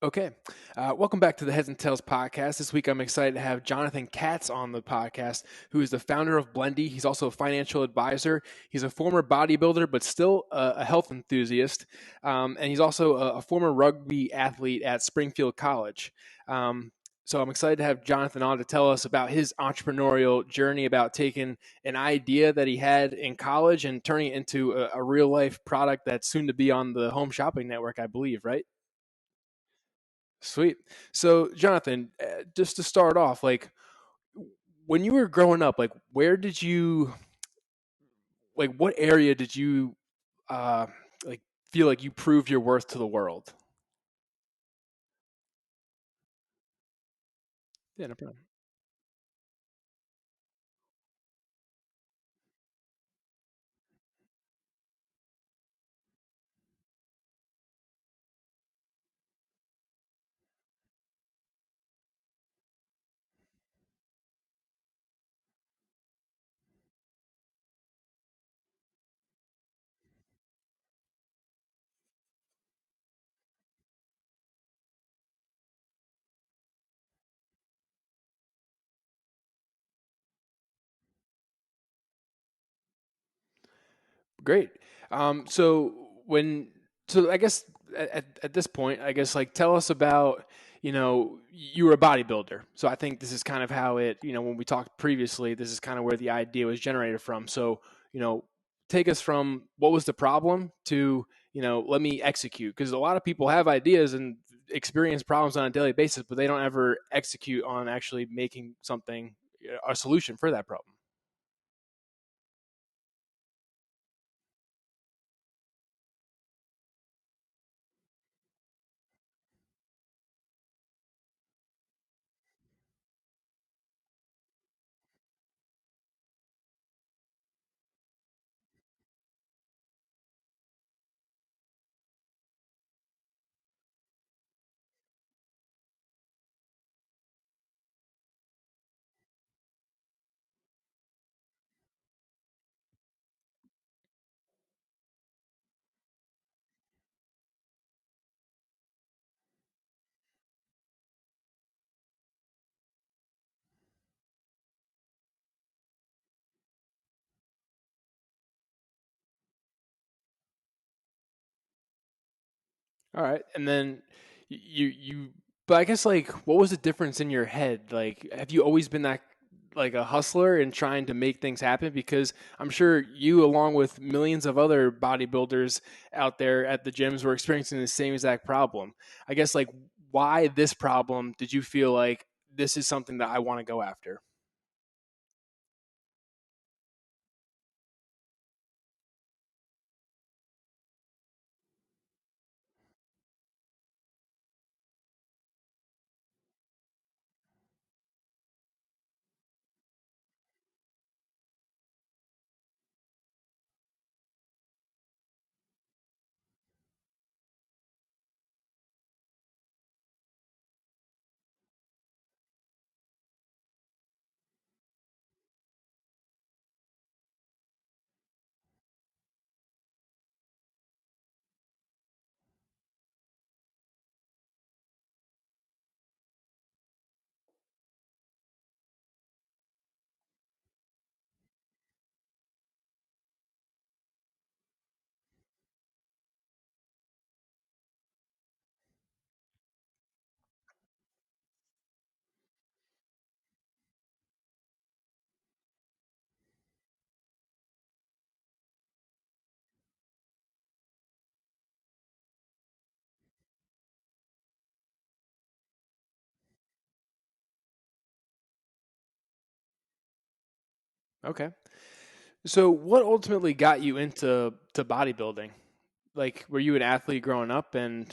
Okay. Welcome back to the Heads and Tails podcast. This week, I'm excited to have Jonathan Katz on the podcast, who is the founder of Blendi. He's also a financial advisor. He's a former bodybuilder, but still a health enthusiast. And he's also a former rugby athlete at Springfield College. So I'm excited to have Jonathan on to tell us about his entrepreneurial journey, about taking an idea that he had in college and turning it into a real life product that's soon to be on the Home Shopping Network, I believe, right? Sweet. So, Jonathan, just to start off, like when you were growing up, like where did you, like what area did you, uh, like feel like you proved your worth to the world? Yeah, no problem. Great. So I guess at this point, I guess like tell us about, you were a bodybuilder. So I think this is kind of how when we talked previously, this is kind of where the idea was generated from. So, you know, take us from what was the problem to, let me execute. Because a lot of people have ideas and experience problems on a daily basis, but they don't ever execute on actually making something, a solution for that problem. All right, and then but I guess like, what was the difference in your head? Like, have you always been that like a hustler and trying to make things happen? Because I'm sure you, along with millions of other bodybuilders out there at the gyms, were experiencing the same exact problem. I guess like, why this problem did you feel like this is something that I want to go after? Okay, so what ultimately got you into bodybuilding? Like, were you an athlete growing up? And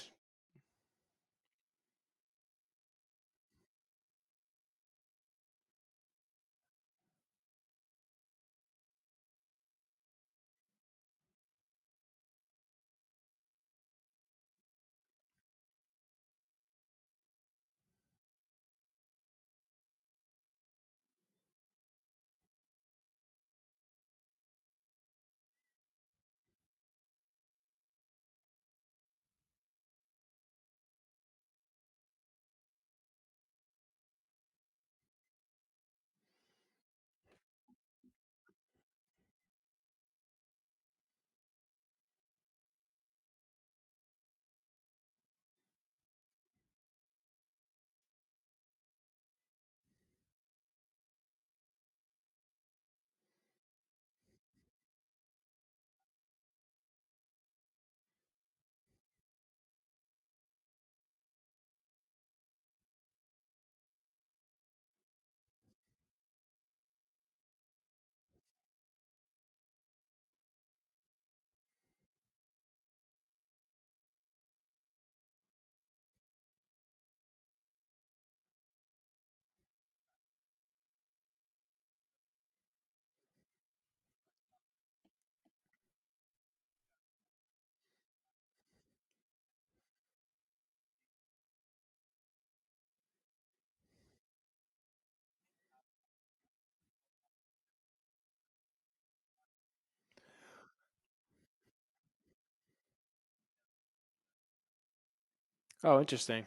Oh, interesting.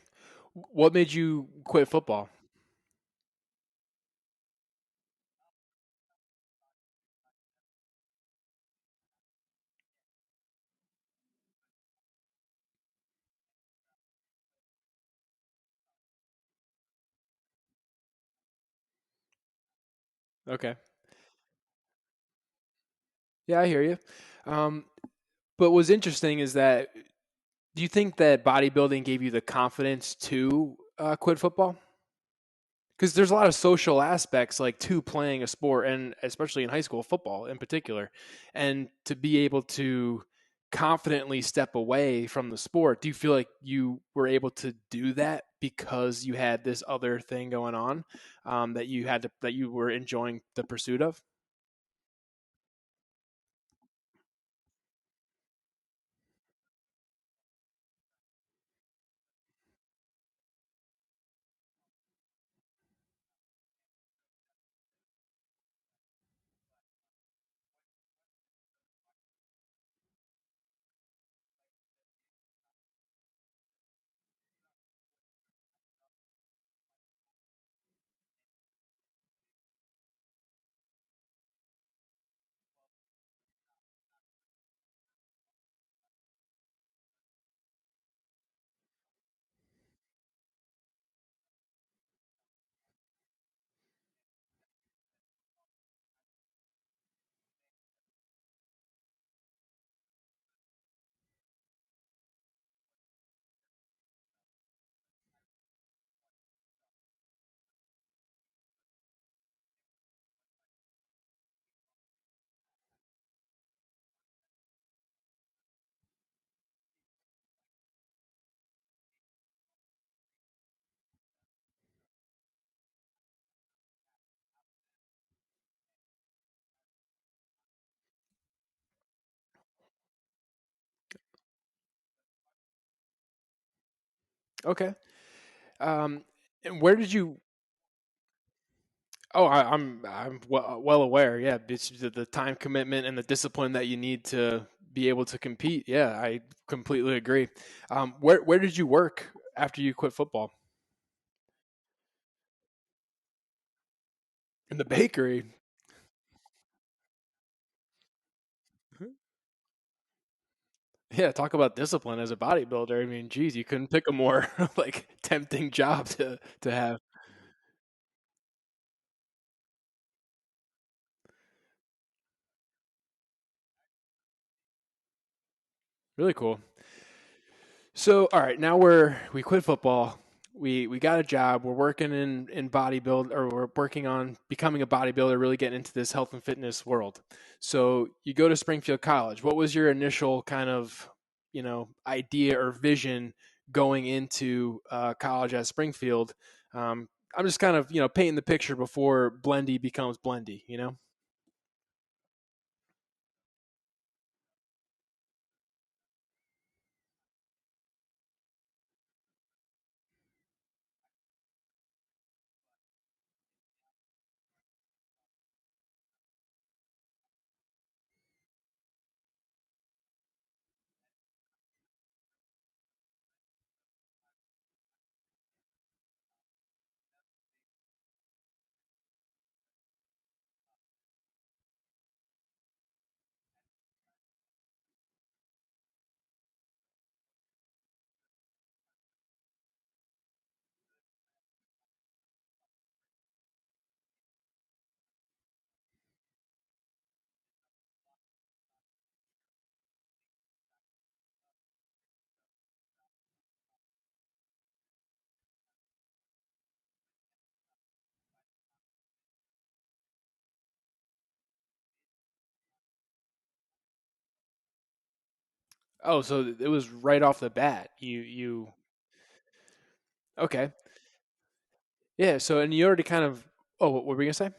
What made you quit football? Okay. Yeah, I hear you. Um, but what's interesting is that do you think that bodybuilding gave you the confidence to quit football? Because there's a lot of social aspects like to playing a sport, and especially in high school football in particular, and to be able to confidently step away from the sport. Do you feel like you were able to do that because you had this other thing going on that you had to that you were enjoying the pursuit of? Okay. And where did you? Oh, I'm well aware. Yeah, it's the time commitment and the discipline that you need to be able to compete. Yeah, I completely agree. Where did you work after you quit football? In the bakery. Yeah, talk about discipline as a bodybuilder. I mean, geez, you couldn't pick a more like tempting job to have. Really cool. So, all right, now we quit football. We got a job. We're working in bodybuild, or we're working on becoming a bodybuilder, really getting into this health and fitness world. So, you go to Springfield College. What was your initial kind of, idea or vision going into college at Springfield? I'm just kind of, painting the picture before Blendi becomes Blendi. Oh, so it was right off the bat. You okay. Yeah, so and you already kind of oh, what were we gonna say?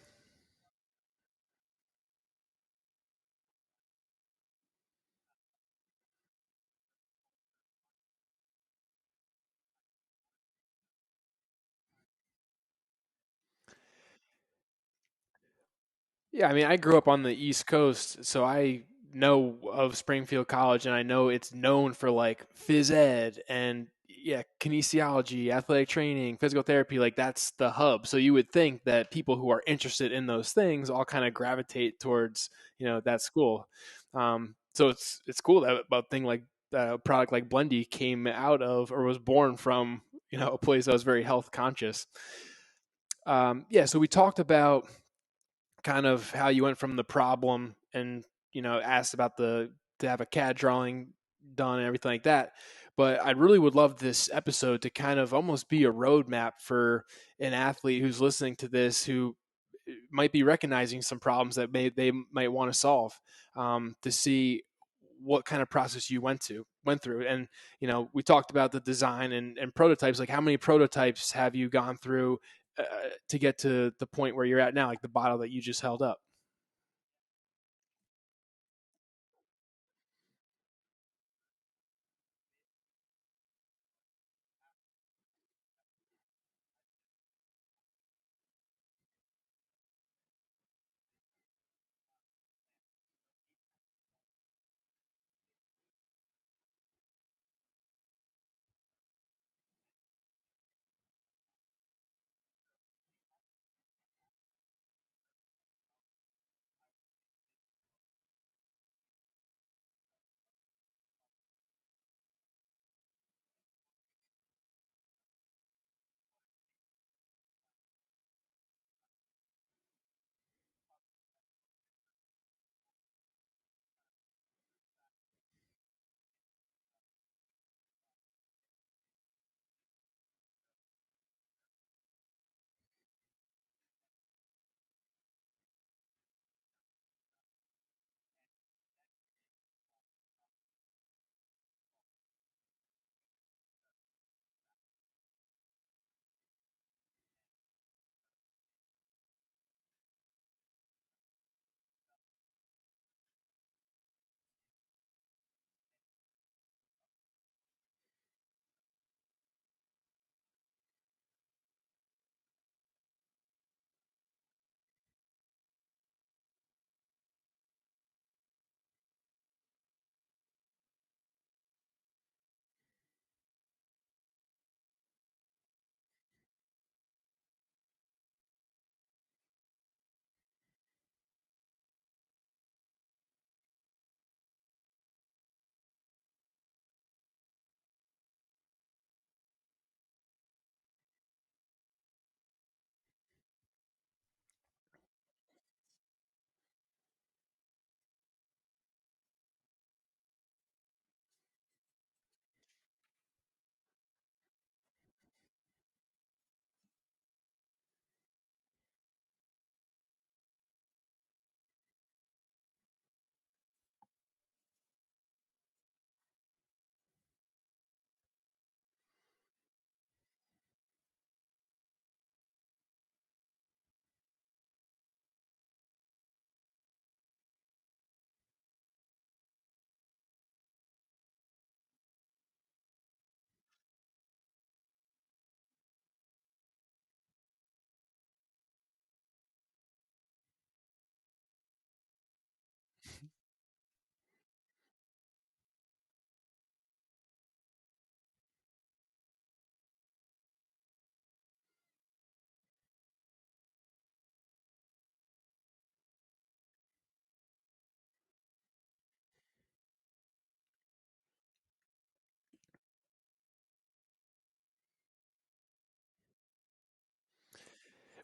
Yeah, I mean, I grew up on the East Coast, so I know of Springfield College, and I know it's known for like phys ed and yeah, kinesiology, athletic training, physical therapy, like that's the hub. So you would think that people who are interested in those things all kind of gravitate towards, that school. So it's cool that about thing like a product like Blendi came out of or was born from, a place that was very health conscious. Yeah, so we talked about kind of how you went from the problem and asked about the to have a CAD drawing done and everything like that. But I really would love this episode to kind of almost be a roadmap for an athlete who's listening to this who might be recognizing some problems that they might want to solve, to see what kind of process you went through. And we talked about the design and prototypes. Like, how many prototypes have you gone through to get to the point where you're at now, like the bottle that you just held up?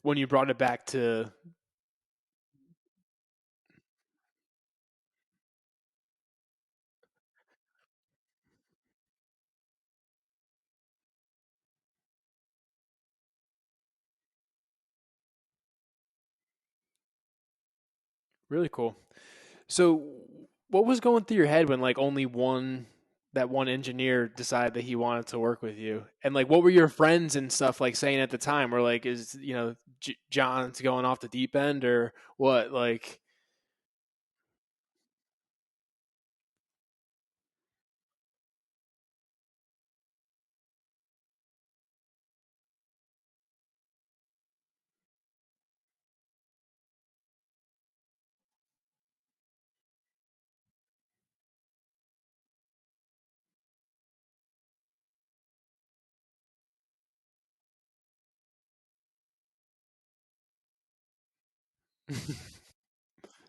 When you brought it back to really cool. So, what was going through your head when like only one engineer decided that he wanted to work with you? And like, what were your friends and stuff like saying at the time? Or like, is John's going off the deep end or what? Like,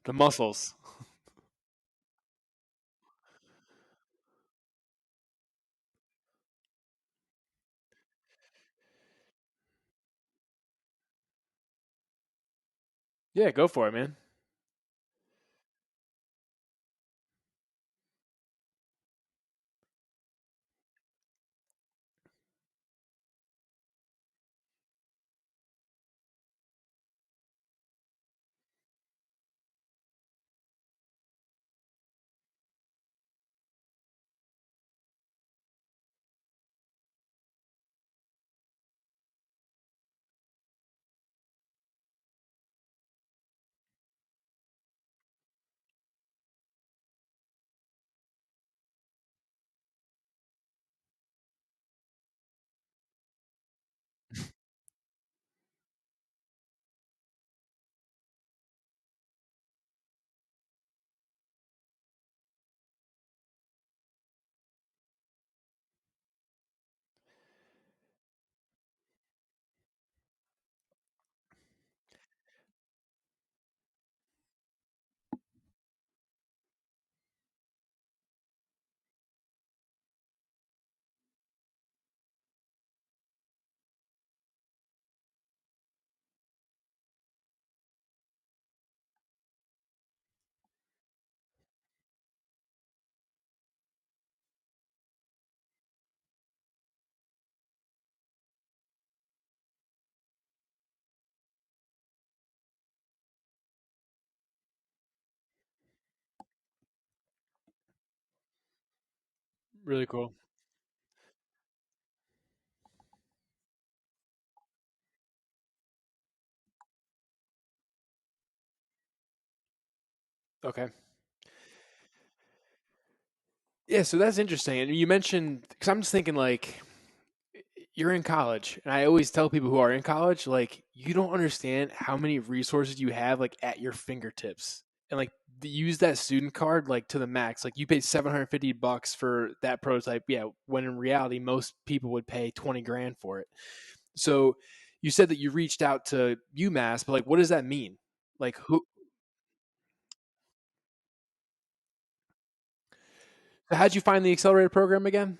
The muscles. Yeah, go for it, man. Really cool. Okay. Yeah, so that's interesting. And you mentioned, because I'm just thinking like, you're in college, and I always tell people who are in college, like, you don't understand how many resources you have like at your fingertips. And like use that student card like to the max. Like you paid $750 for that prototype, yeah, when in reality most people would pay 20 grand for it. So you said that you reached out to UMass, but like what does that mean? Like who how'd you find the accelerated program again?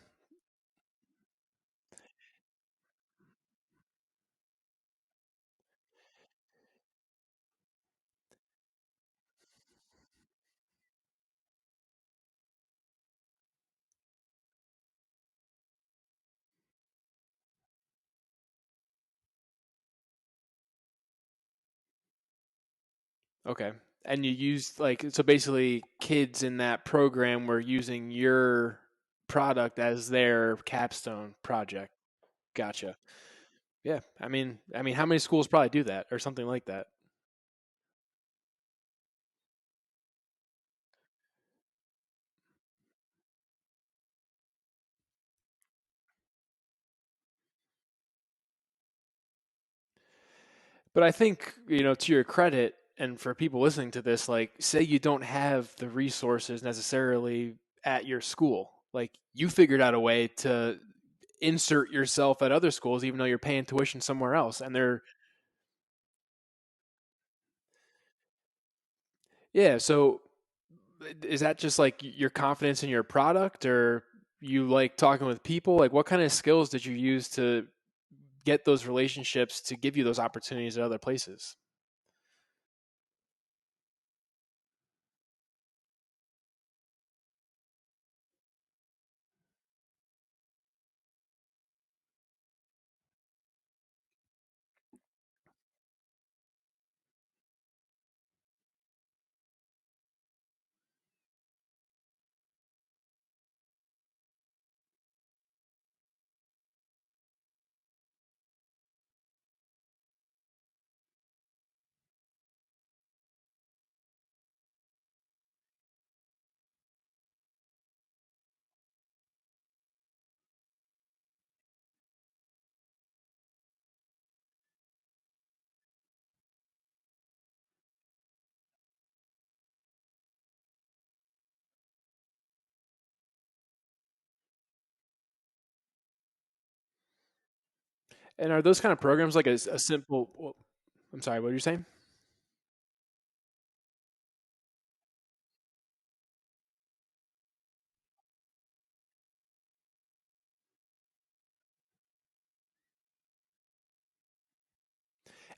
Okay. And you used like so basically kids in that program were using your product as their capstone project. Gotcha. Yeah. I mean how many schools probably do that or something like that? But I think, to your credit and for people listening to this, like say you don't have the resources necessarily at your school. Like you figured out a way to insert yourself at other schools even though you're paying tuition somewhere else and they're yeah, so is that just like your confidence in your product or you like talking with people? Like what kind of skills did you use to get those relationships to give you those opportunities at other places? And are those kind of programs like a simple? Well, I'm sorry, what are you saying?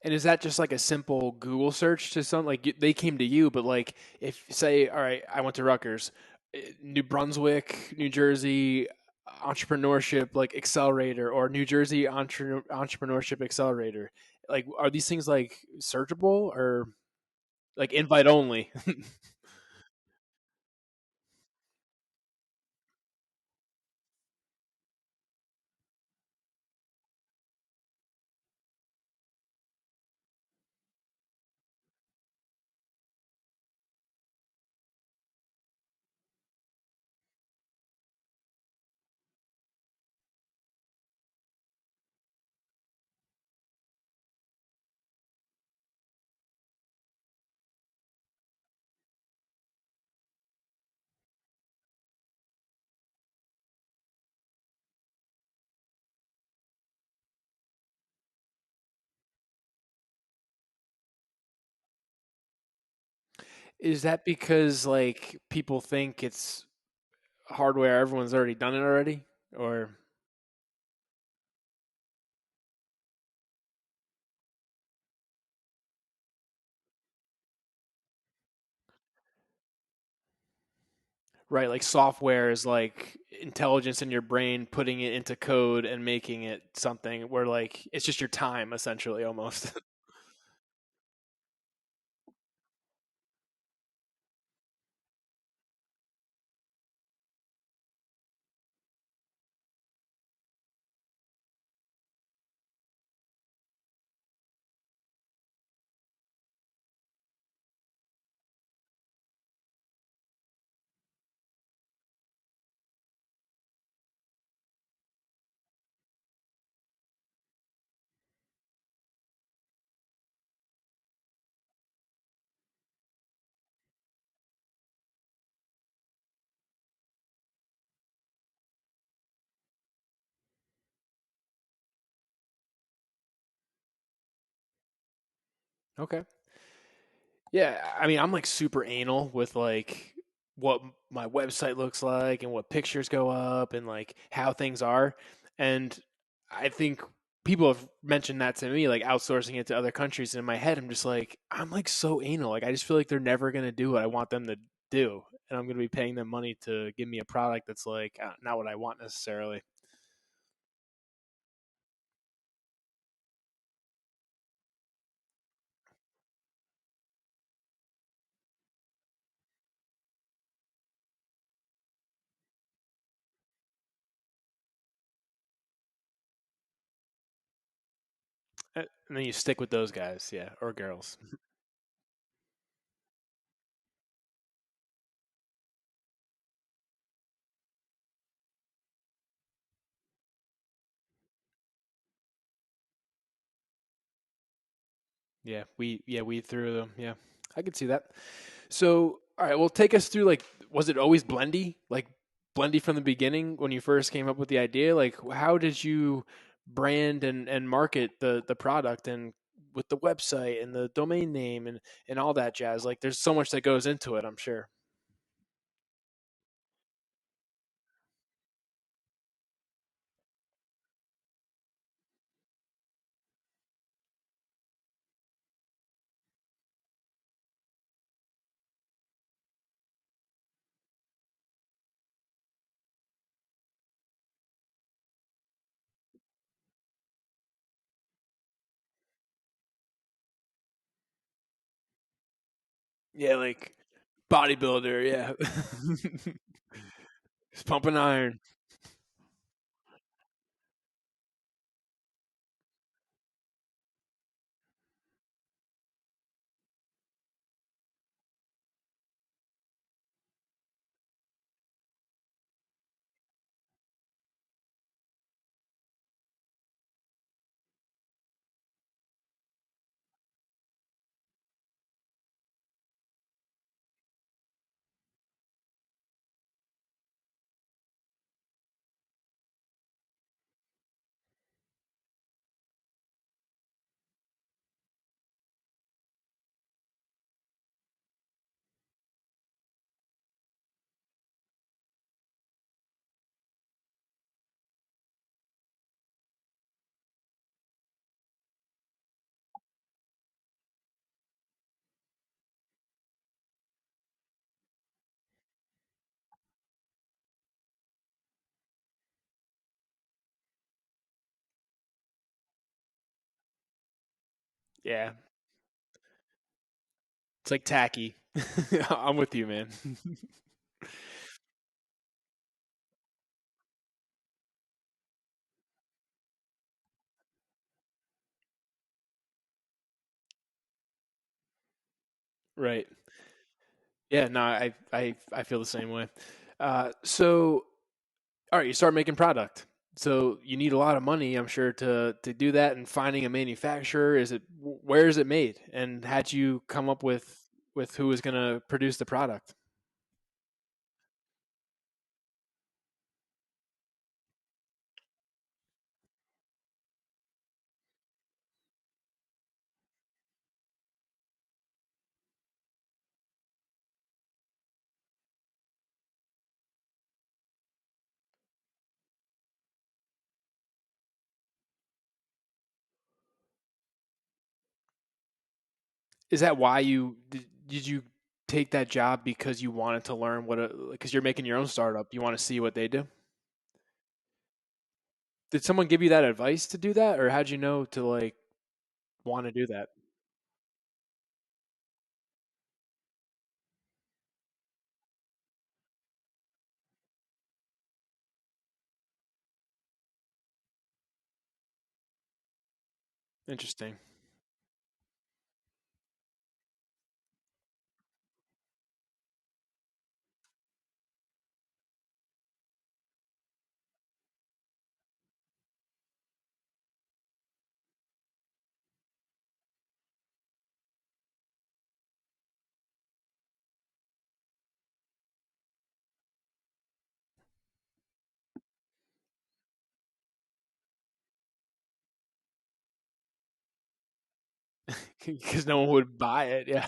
And is that just like a simple Google search to some like they came to you, but like if say, all right, I went to Rutgers, New Brunswick, New Jersey entrepreneurship like accelerator or New Jersey entrepreneurship accelerator, like are these things like searchable or like invite only? Is that because like people think it's hardware everyone's already done it already or right, like software is like intelligence in your brain, putting it into code and making it something where like it's just your time essentially almost. Okay. Yeah, I mean, I'm like super anal with like what my website looks like and what pictures go up and like how things are. And I think people have mentioned that to me, like outsourcing it to other countries. And in my head, I'm just like, I'm like so anal. Like, I just feel like they're never going to do what I want them to do. And I'm going to be paying them money to give me a product that's like not what I want necessarily. And then you stick with those guys, yeah, or girls. Yeah, we threw them. Yeah, I could see that. So, all right, well, take us through like, was it always Blendi? Like Blendi from the beginning when you first came up with the idea? Like, how did you brand and market the product and with the website and the domain name and all that jazz? Like, there's so much that goes into it, I'm sure. Yeah, like bodybuilder. Yeah, he's pumping iron. Yeah, it's like tacky. I'm with you, man. Right. Yeah, no, I feel the same way. So all right, you start making product. So you need a lot of money, I'm sure, to do that. And finding a manufacturer, where is it made, and how'd you come up with who is going to produce the product? Is that why did you take that job because you wanted to learn because you're making your own startup, you want to see what they do? Did someone give you that advice to do that, or how'd you know to like want to do that? Interesting. Because no one would buy it. Yeah.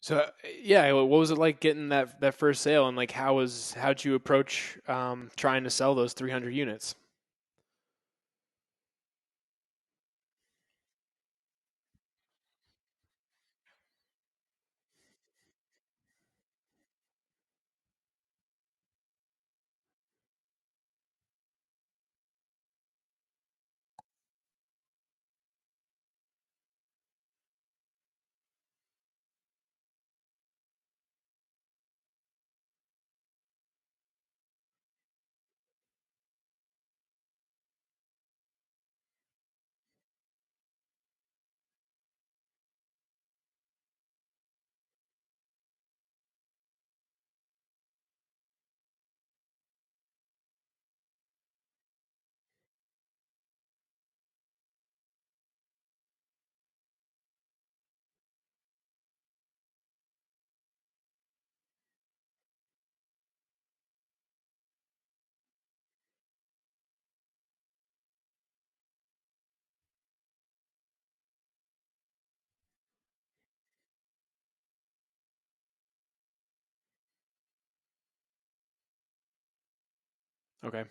So yeah, what was it like getting that first sale, and like how'd you approach trying to sell those 300 units? Okay.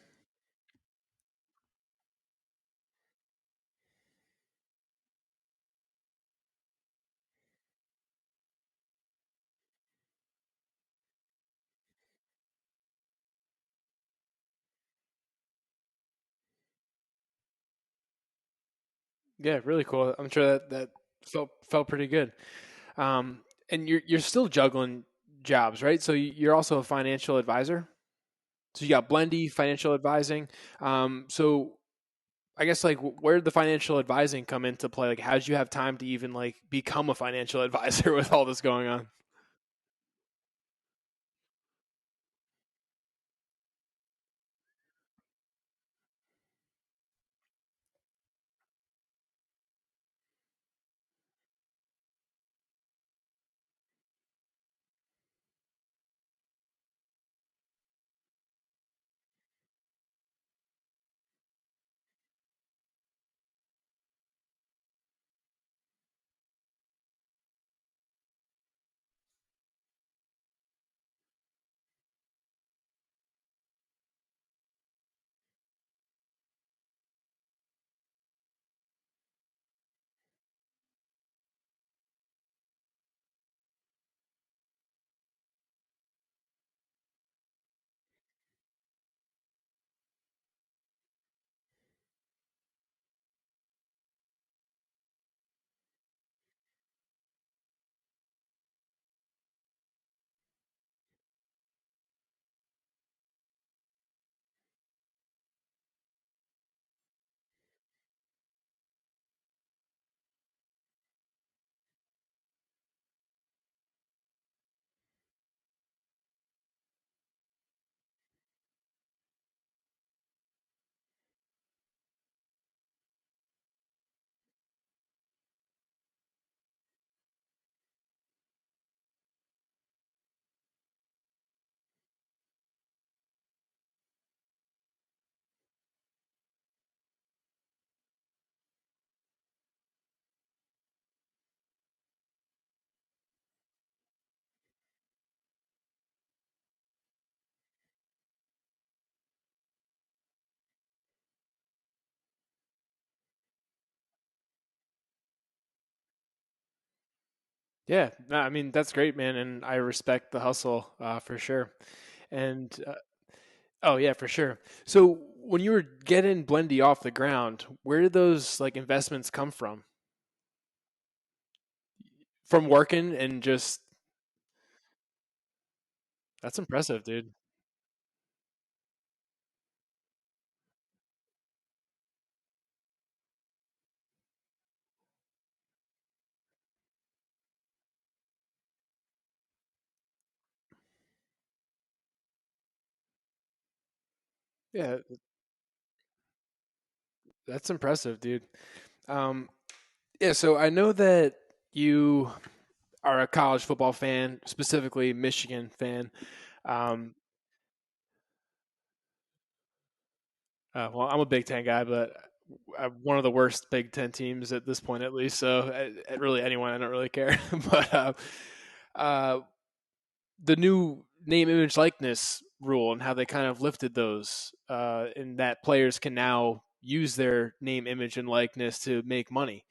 Yeah, really cool. I'm sure that felt pretty good. Um, and you're still juggling jobs, right? So you're also a financial advisor. So you got Blendi financial advising. So I guess like where did the financial advising come into play? Like how did you have time to even like become a financial advisor with all this going on? Yeah, no, I mean that's great, man, and I respect the hustle for sure. And oh yeah, for sure. So when you were getting Blendy off the ground, where did those like investments come from? From working and just that's impressive, dude. Yeah, that's impressive, dude. Um, yeah, so I know that you are a college football fan, specifically Michigan fan. Um, well, I'm a Big Ten guy, but one of the worst Big Ten teams at this point, at least. So, really, anyone, I don't really care. but uh, the new name, image, likeness rule and how they kind of lifted those, and that players can now use their name, image, and likeness to make money.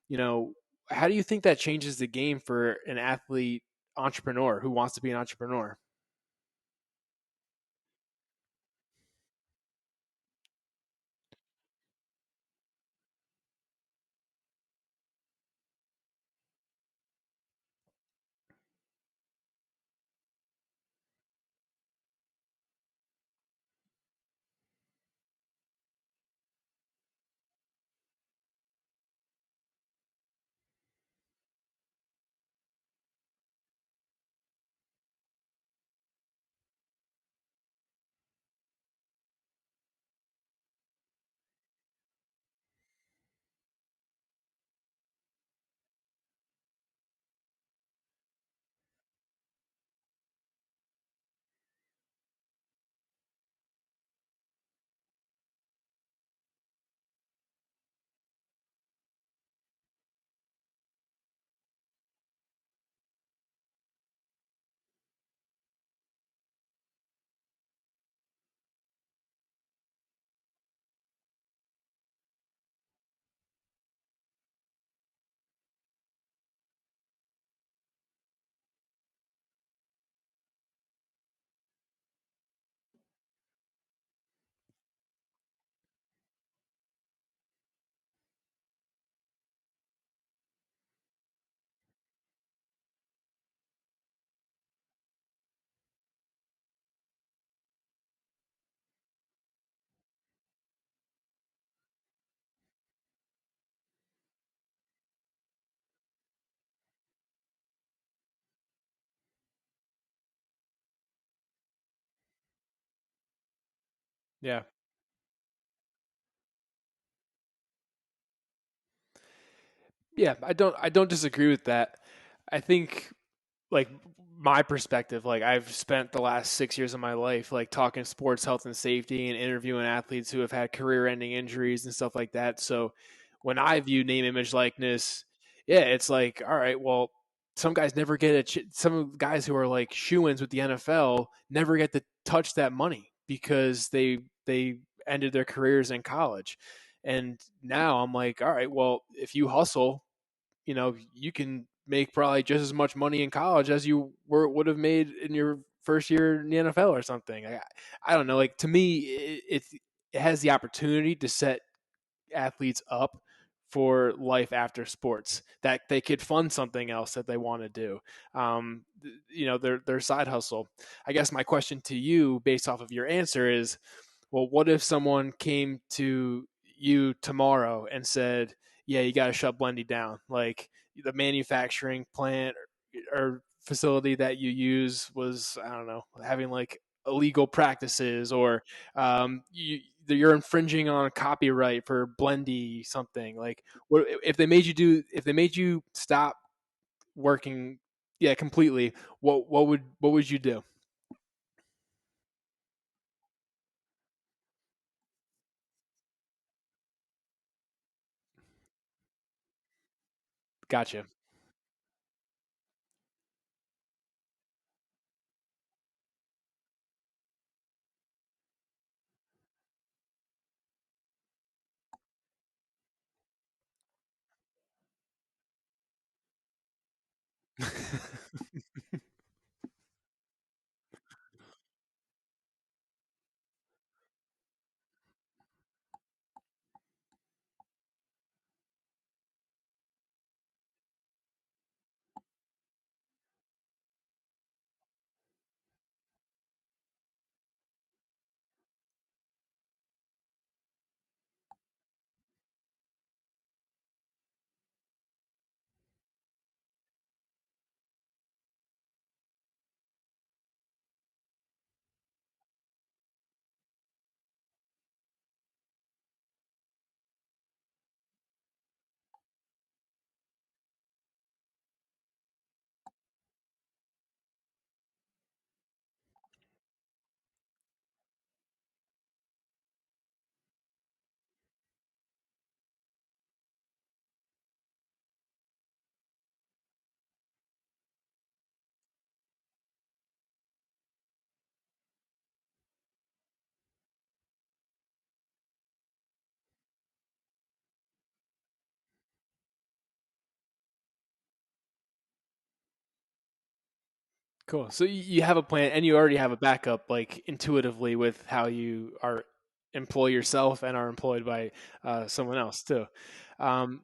You know, how do you think that changes the game for an athlete entrepreneur who wants to be an entrepreneur? Yeah. Yeah, I don't disagree with that. I think, like, my perspective, like, I've spent the last 6 years of my life like talking sports health and safety and interviewing athletes who have had career ending injuries and stuff like that. So when I view name, image, likeness, yeah, it's like, all right, well, some guys never get some guys who are like shoo-ins with the NFL never get to touch that money because they ended their careers in college. And now I'm like, all right, well, if you hustle, you can make probably just as much money in college as you would have made in your first year in the NFL or something. I don't know. Like, to me, it has the opportunity to set athletes up for life after sports, that they could fund something else that they want to do. Their side hustle. I guess my question to you, based off of your answer, is, well, what if someone came to you tomorrow and said, yeah, you got to shut Blendi down? Like, the manufacturing plant or facility that you use was, I don't know, having like illegal practices, or you're infringing on copyright for Blendi something. Like, what if they made you stop working, yeah, completely? What would you do? Gotcha. Cool. So you have a plan and you already have a backup, like intuitively, with how you are employ yourself and are employed by someone else too. Um,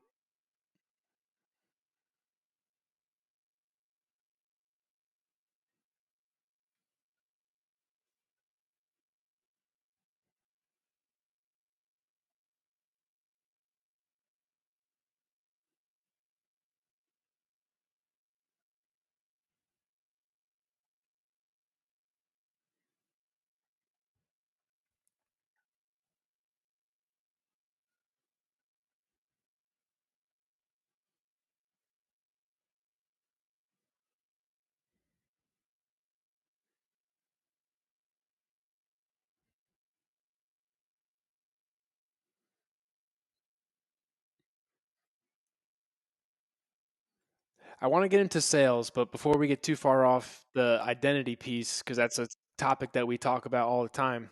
I want to get into sales, but before we get too far off the identity piece, because that's a topic that we talk about all the time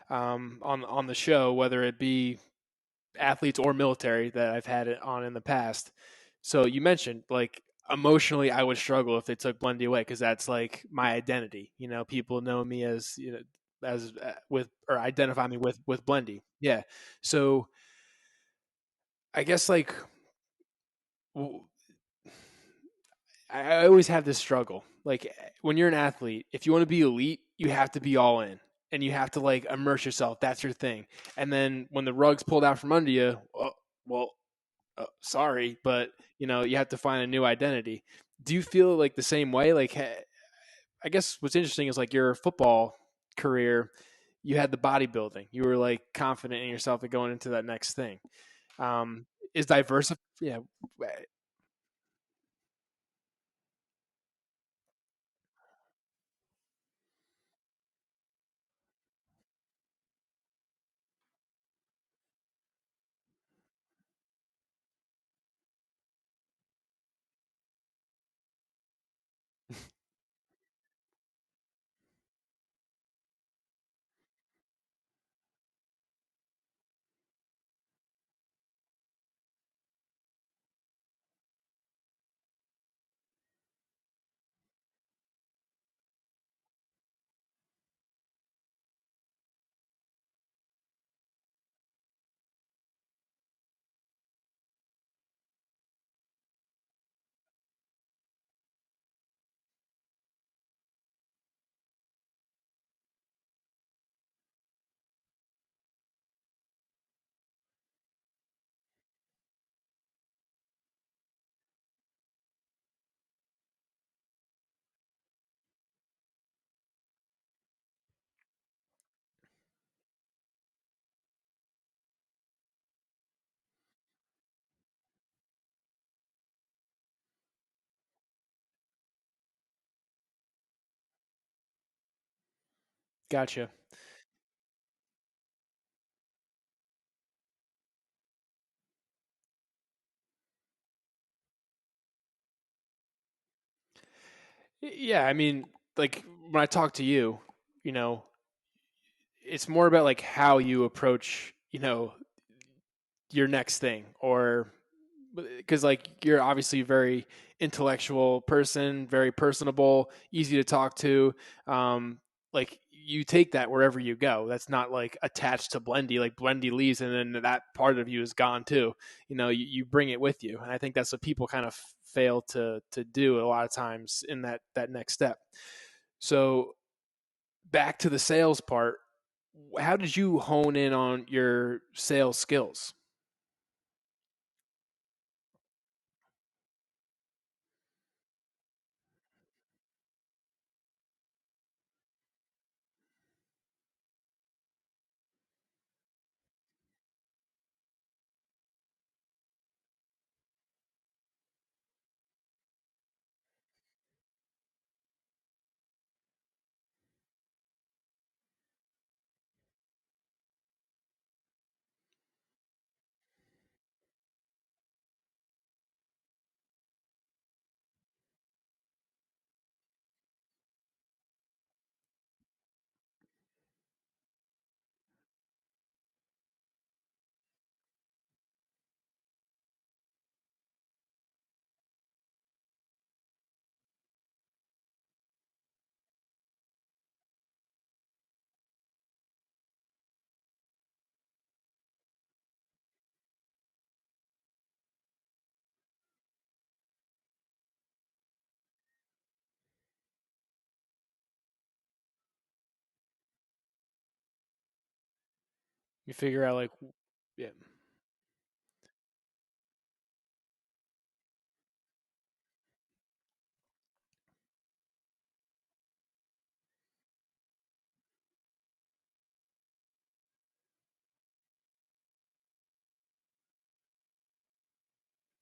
on the show, whether it be athletes or military that I've had it on in the past. So you mentioned like emotionally, I would struggle if they took Blendi away because that's like my identity. You know, people know me as as with or identify me with Blendi. Yeah. So I guess like w- I always have this struggle. Like when you're an athlete, if you want to be elite, you have to be all in and you have to like immerse yourself. That's your thing. And then when the rug's pulled out from under you, well, sorry, but you have to find a new identity. Do you feel like the same way? Like, I guess what's interesting is like your football career, you had the bodybuilding. You were like confident in yourself and going into that next thing. Is diverse? Yeah, gotcha. Yeah, I mean, like when I talk to you, you know, it's more about like how you approach, your next thing or because like you're obviously a very intellectual person, very personable, easy to talk to. Um, like you take that wherever you go. That's not like attached to Blendi. Like Blendi leaves, and then that part of you is gone too. You bring it with you, and I think that's what people kind of fail to do a lot of times in that next step. So back to the sales part. How did you hone in on your sales skills? You figure out like, yeah,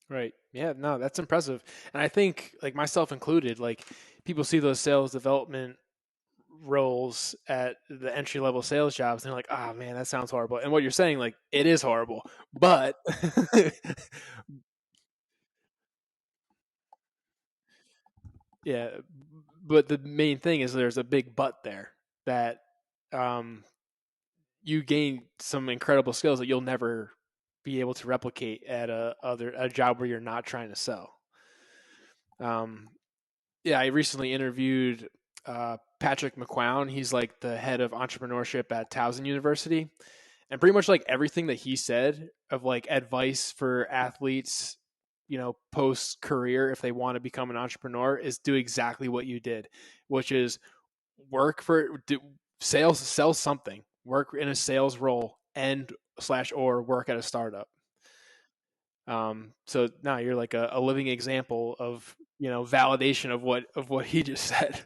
right. Yeah, no, that's impressive. And I think like myself included, like people see those sales development roles at the entry level sales jobs and they're like, "Ah, man, that sounds horrible." And what you're saying like it is horrible. But yeah, but the main thing is there's a big but there that um you gain some incredible skills that you'll never be able to replicate at a job where you're not trying to sell. Um, yeah, I recently interviewed Patrick McQuown. He's like the head of entrepreneurship at Towson University, and pretty much like everything that he said of like advice for athletes, you know, post career if they want to become an entrepreneur is do exactly what you did, which is work for sales, sell something, work in a sales role, and slash or work at a startup. So now you're like a living example of validation of what he just said.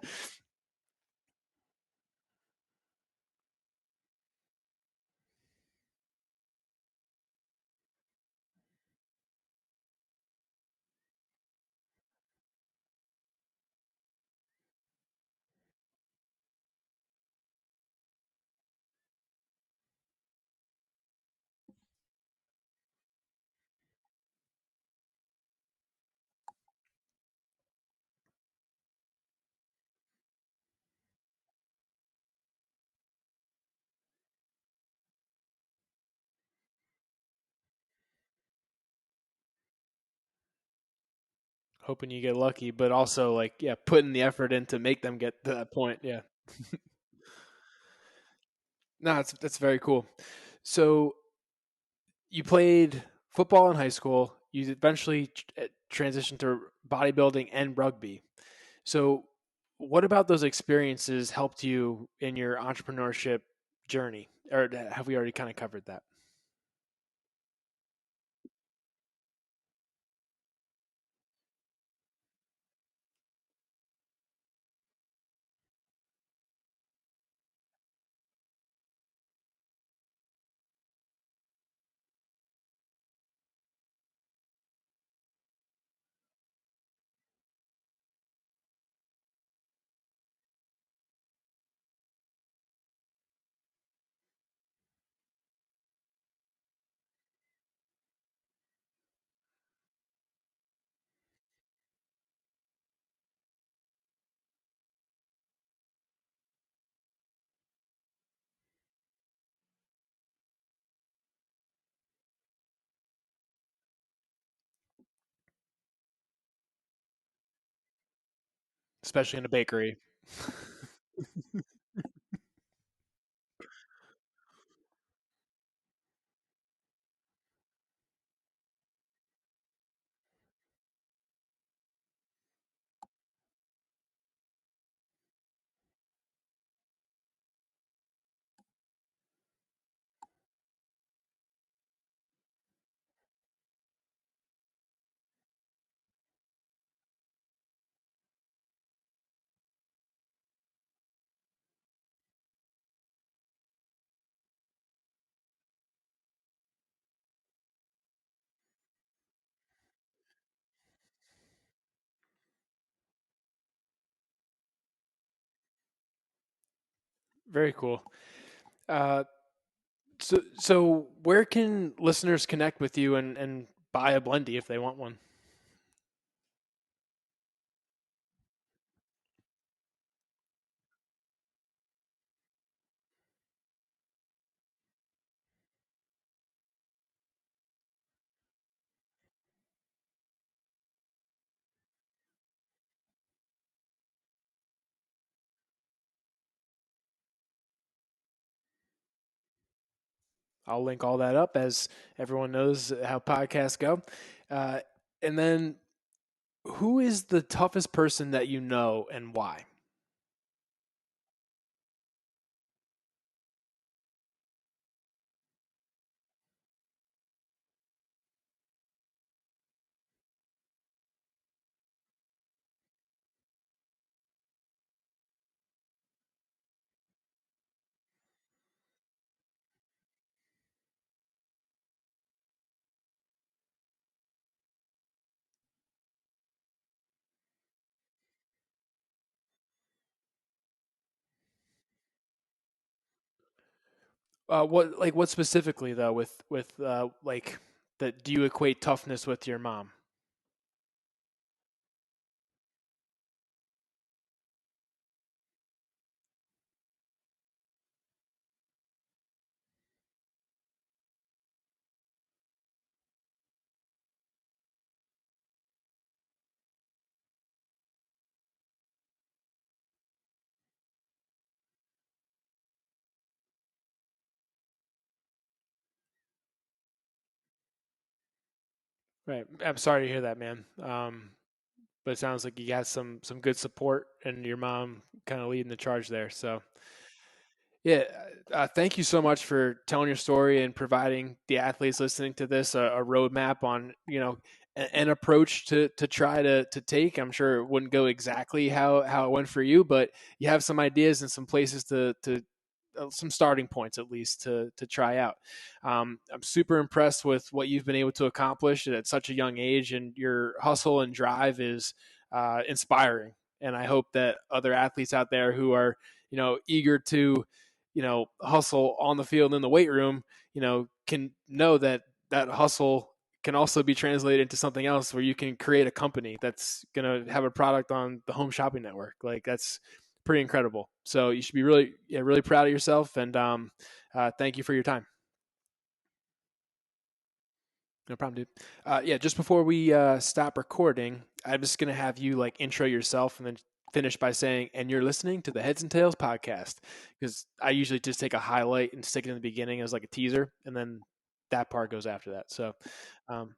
Hoping you get lucky, but also like yeah, putting the effort in to make them get to that point. Yeah, no, that's very cool. So you played football in high school. You eventually transitioned to bodybuilding and rugby. So, what about those experiences helped you in your entrepreneurship journey? Or have we already kind of covered that? Especially in a bakery. Very cool. Uh, so where can listeners connect with you and buy a Blendi if they want one? I'll link all that up as everyone knows how podcasts go. Uh, and then, who is the toughest person that you know and why? what specifically though with like that? Do you equate toughness with your mom? Right. I'm sorry to hear that, man. But it sounds like you got some good support, and your mom kind of leading the charge there. So yeah, thank you so much for telling your story and providing the athletes listening to this a roadmap on an approach to try to take. I'm sure it wouldn't go exactly how it went for you, but you have some ideas and some places to some starting points at least to try out. I'm super impressed with what you've been able to accomplish at such a young age, and your hustle and drive is inspiring. And I hope that other athletes out there who are eager to hustle on the field in the weight room, can know that that hustle can also be translated into something else where you can create a company that's going to have a product on the home shopping network. Like that's pretty incredible. So you should be really, yeah, really proud of yourself. And thank you for your time. No problem, dude. Yeah, just before we stop recording, I'm just gonna have you like intro yourself and then finish by saying, "And you're listening to the Heads and Tails podcast," because I usually just take a highlight and stick it in the beginning as like a teaser, and then that part goes after that. So, um,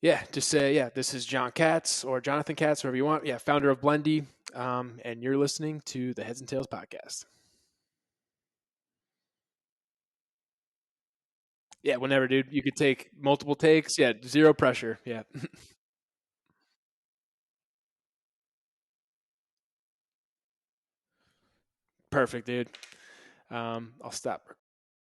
yeah, just say, "Yeah, this is John Katz or Jonathan Katz, whatever you want." Yeah, founder of Blendi, and you're listening to the Heads and Tails podcast. Yeah, whenever, dude. You could take multiple takes. Yeah, zero pressure. Yeah, perfect, dude. I'll stop